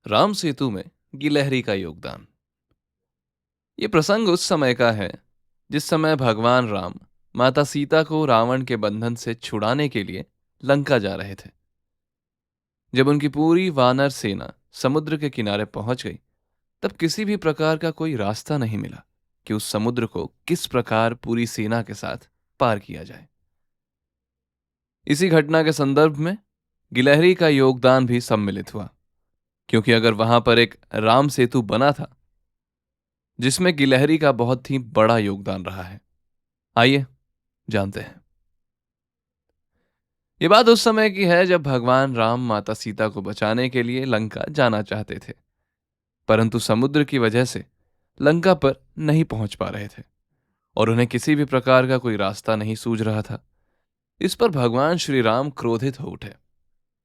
राम सेतु में गिलहरी का योगदान। ये प्रसंग उस समय का है जिस समय भगवान राम माता सीता को रावण के बंधन से छुड़ाने के लिए लंका जा रहे थे। जब उनकी पूरी वानर सेना समुद्र के किनारे पहुंच गई, तब किसी भी प्रकार का कोई रास्ता नहीं मिला कि उस समुद्र को किस प्रकार पूरी सेना के साथ पार किया जाए। इसी घटना के संदर्भ में गिलहरी का योगदान भी सम्मिलित हुआ, क्योंकि अगर वहां पर एक राम सेतु बना था जिसमें गिलहरी का बहुत ही बड़ा योगदान रहा है। आइए जानते हैं। ये बात उस समय की है जब भगवान राम माता सीता को बचाने के लिए लंका जाना चाहते थे, परंतु समुद्र की वजह से लंका पर नहीं पहुंच पा रहे थे और उन्हें किसी भी प्रकार का कोई रास्ता नहीं सूझ रहा था। इस पर भगवान श्री राम क्रोधित हो उठे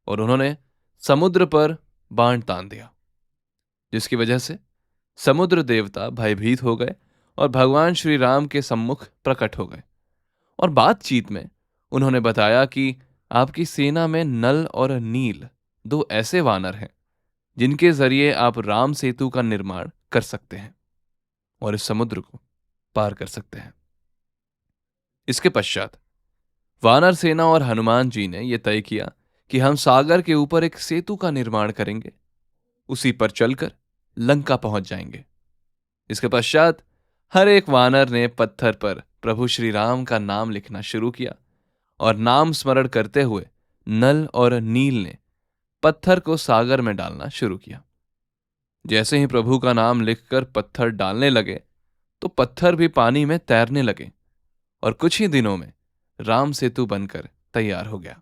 और उन्होंने समुद्र पर बाण तान दिया, जिसकी वजह से समुद्र देवता भयभीत हो गए और भगवान श्री राम के सम्मुख प्रकट हो गए और बातचीत में उन्होंने बताया कि आपकी सेना में नल और नील दो ऐसे वानर हैं जिनके जरिए आप राम सेतु का निर्माण कर सकते हैं और इस समुद्र को पार कर सकते हैं। इसके पश्चात वानर सेना और हनुमान जी ने यह तय किया कि हम सागर के ऊपर एक सेतु का निर्माण करेंगे, उसी पर चलकर लंका पहुंच जाएंगे। इसके पश्चात हर एक वानर ने पत्थर पर प्रभु श्री राम का नाम लिखना शुरू किया और नाम स्मरण करते हुए नल और नील ने पत्थर को सागर में डालना शुरू किया। जैसे ही प्रभु का नाम लिखकर पत्थर डालने लगे तो पत्थर भी पानी में तैरने लगे और कुछ ही दिनों में राम सेतु बनकर तैयार हो गया।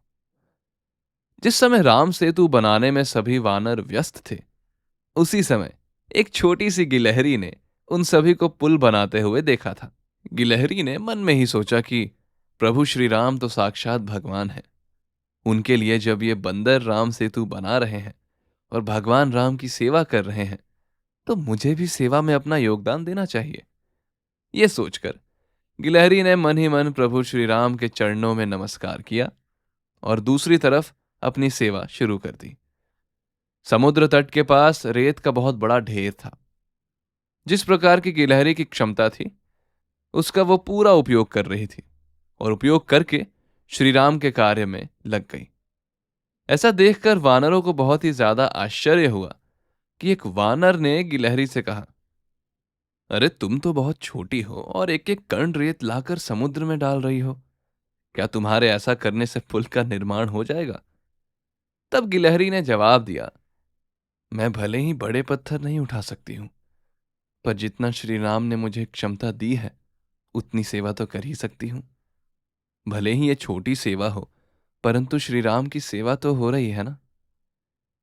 जिस समय राम सेतु बनाने में सभी वानर व्यस्त थे, उसी समय एक छोटी सी गिलहरी ने उन सभी को पुल बनाते हुए देखा था। गिलहरी ने मन में ही सोचा कि प्रभु श्री राम तो साक्षात भगवान हैं। उनके लिए जब ये बंदर राम सेतु बना रहे हैं और भगवान राम की सेवा कर रहे हैं, तो मुझे भी सेवा में अपना योगदान देना चाहिए। ये सोचकर गिलहरी ने मन ही मन प्रभु श्री राम के चरणों में नमस्कार किया और दूसरी तरफ अपनी सेवा शुरू कर दी। समुद्र तट के पास रेत का बहुत बड़ा ढेर था। जिस प्रकार की गिलहरी की क्षमता थी, उसका वो पूरा उपयोग कर रही थी और उपयोग करके श्री राम के कार्य में लग गई। ऐसा देखकर वानरों को बहुत ही ज्यादा आश्चर्य हुआ कि एक वानर ने गिलहरी से कहा, अरे तुम तो बहुत छोटी हो और एक एक कण रेत लाकर समुद्र में डाल रही हो, क्या तुम्हारे ऐसा करने से पुल का निर्माण हो जाएगा? तब गिलहरी ने जवाब दिया, मैं भले ही बड़े पत्थर नहीं उठा सकती हूं, पर जितना श्री राम ने मुझे क्षमता दी है उतनी सेवा तो कर ही सकती हूं। भले ही ये छोटी सेवा हो, परंतु श्री राम की सेवा तो हो रही है ना,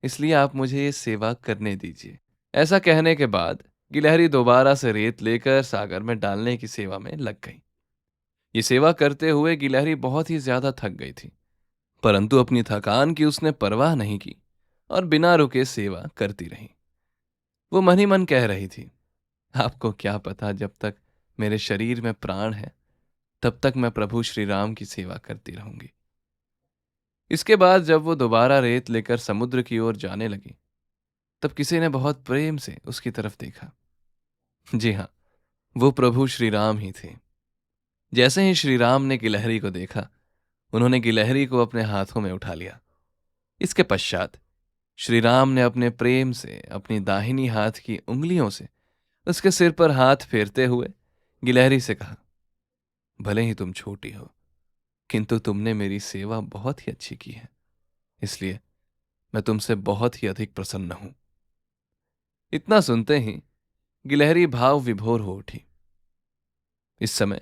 इसलिए आप मुझे ये सेवा करने दीजिए। ऐसा कहने के बाद गिलहरी दोबारा से रेत लेकर सागर में डालने की सेवा में लग गई। ये सेवा करते हुए गिलहरी बहुत ही ज्यादा थक गई थी, परंतु अपनी थकान की उसने परवाह नहीं की और बिना रुके सेवा करती रही। वो मन ही मन कह रही थी, आपको क्या पता, जब तक मेरे शरीर में प्राण है तब तक मैं प्रभु श्री राम की सेवा करती रहूंगी। इसके बाद जब वो दोबारा रेत लेकर समुद्र की ओर जाने लगी, तब किसी ने बहुत प्रेम से उसकी तरफ देखा। जी हाँ, वो प्रभु श्री राम ही थे। जैसे ही श्री राम ने गिलहरी को देखा, उन्होंने गिलहरी को अपने हाथों में उठा लिया। इसके पश्चात श्री राम ने अपने प्रेम से अपनी दाहिनी हाथ की उंगलियों से उसके सिर पर हाथ फेरते हुए गिलहरी से कहा, भले ही तुम छोटी हो, किंतु तुमने मेरी सेवा बहुत ही अच्छी की है, इसलिए मैं तुमसे बहुत ही अधिक प्रसन्न हूं। इतना सुनते ही गिलहरी भाव विभोर हो उठी। इस समय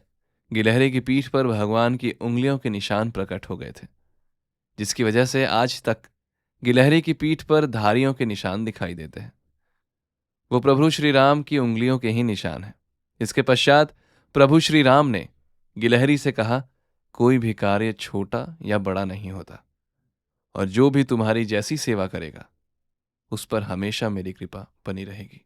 गिलहरी की पीठ पर भगवान की उंगलियों के निशान प्रकट हो गए थे, जिसकी वजह से आज तक गिलहरी की पीठ पर धारियों के निशान दिखाई देते हैं। वो प्रभु श्री राम की उंगलियों के ही निशान हैं। इसके पश्चात प्रभु श्री राम ने गिलहरी से कहा, कोई भी कार्य छोटा या बड़ा नहीं होता और जो भी तुम्हारी जैसी सेवा करेगा उस पर हमेशा मेरी कृपा बनी रहेगी।